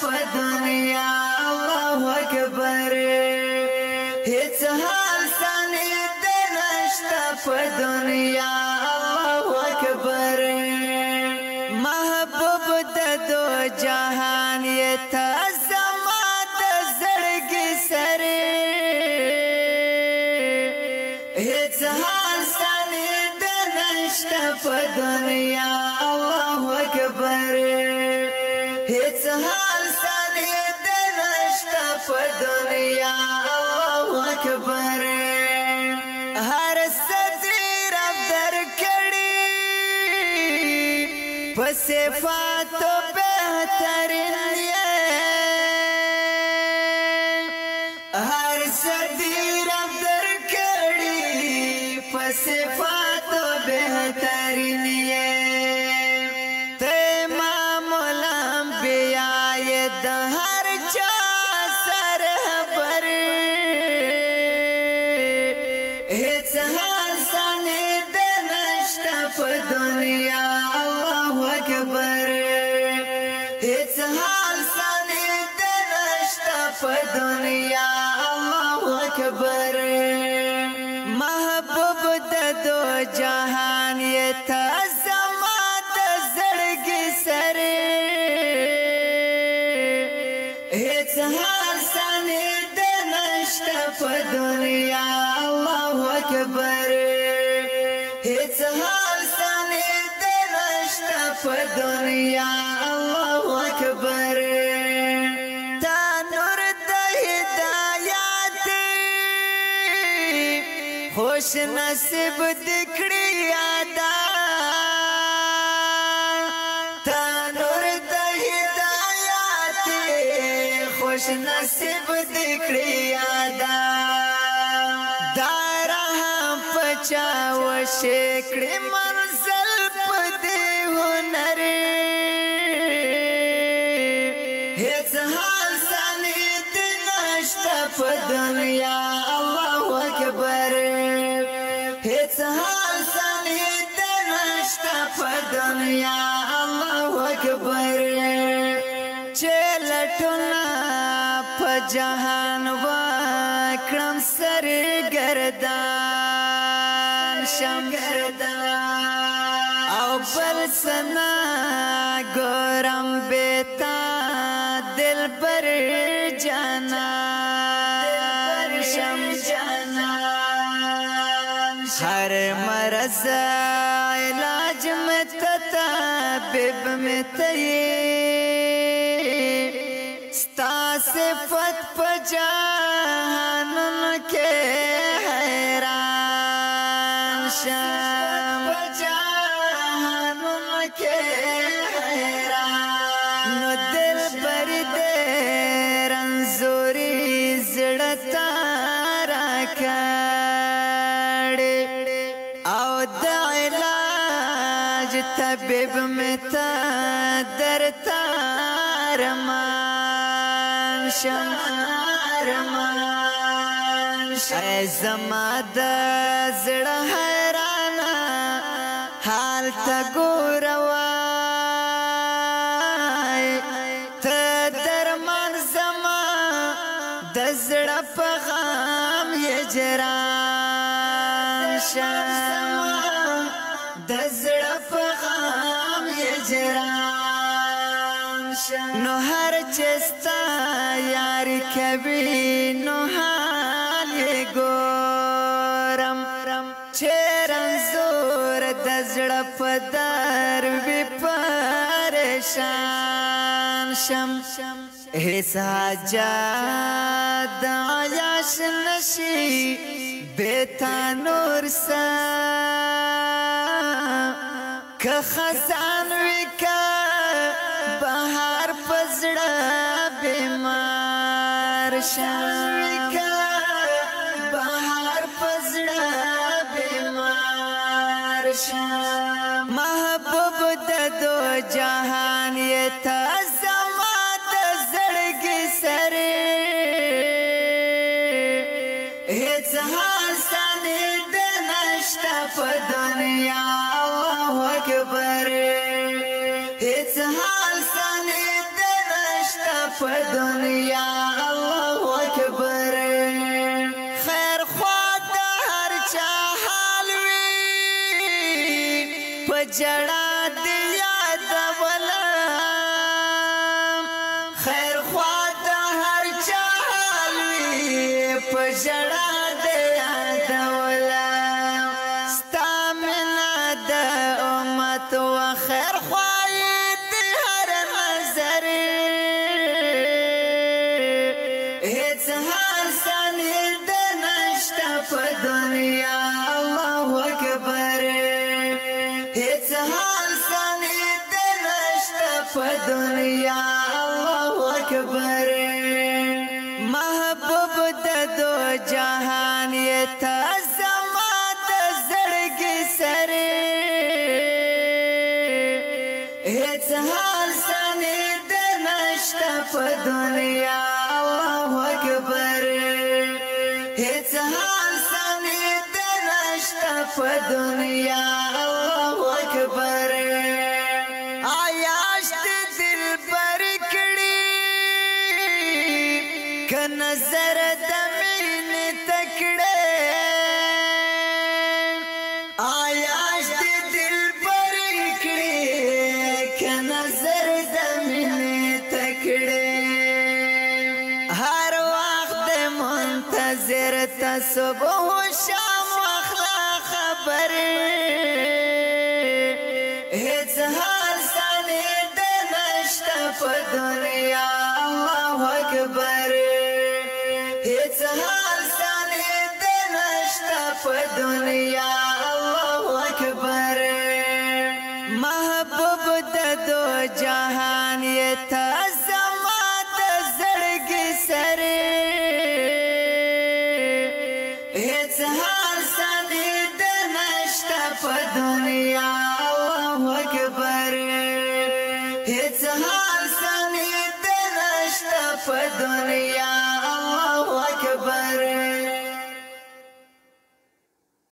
په دنیا الله اکبر هیڅ حال ثاني نشته په دنیا الله اکبر محبوب د دو جهان یې ته زما د زړګي سره هیڅ حال ثاني نشته په دنیا الله اکبر هیڅ حال ثاني نشته په دنیا الله اکبر هر ستي رب درکړي په صفاتو بهترین یې هر ستي رب درکړي په صفاتو بهترین یې ته امام الانبیاء یې د هر چا سرور هیڅ حال ثاني نشته په دنیا الله اکبر هیڅ حال ثاني نشته په دنیا الله اکبر محبوب د دو جهان یې ته زما د زړګي سره هیڅ حال ثاني نشته په دنیا الله اکبر هیڅ حال ثاني نشته په دنیا الله اکبر تا نور د هدایت خوش نصیب دکړي یادا تا نور د هدایت خوش نصیب دکړي یادا چا وشکړې منزل په دې هنر هیڅ حال ثاني نشته په دنیا الله اکبر هیڅ حال ثاني نشته په دنیا الله اکبر چې لټونه په جهان وکړم سرګردان شم او بل سنا ګورم بیتا دل پر جانان شم هر مرض علاج میں طبیب میں ستا صفت پجانن کے حیران شم پجانن کے حیران نو دل بر دے رنزوری زڑتا راکڑی او دا علاج طبیب میں تا درتا رمان شم اے زما د زړه حیرانا حال تا ګوروای ته درمان زما د زړه په غم هجران شم د زړه په غم هجران شم نو هر چستا یاری کوي نو حال ګورم چیرن زور د زړه په در وی پریشان شم هیڅ حاجت د عیاش نشي بیتا نور سا که خزان وی که بهار پزړه بیمار شم بهار پزړه بیمار شم محبوب د دو جهان یې ته زما د زړګي سره هیڅ حال ثاني نشته په دنیا الله اکبر هیڅ حال ثاني دنیا الله اکبر خیر خوا د هر چا حال وی په جړا دی یادوله خیر خوا د هر چا حال وی په جړا دی یادوله ستا مینه د امت و خیر خوا دنیا الله اکبر هیڅ حال سنی د نشته په دنیا الله اکبر محبوب د دو جهان یې ته زما د زړګي سره هیڅ حال سنی د نشته په دنیا الله اکبر هیڅ حال سنی د نشته په دنیا الله اکبر آیاشت دل پر کړي ک نظر د مینې تکړه آیاشت دل پر کړي ک نظر د مینې تکړه هر وخت منتظر ته صبح و شام واخلا خبر هیڅ حال سنی د نشته په دنیا الله اکبر هیڅ حال سنی د نشته په دنیا الله اکبر محبوب د دو جهان یې ته زما د زړګي سره هیڅ حال سنی د نشته په دنیا الله اکبر هیڅ حال سنی د نشته په دنیا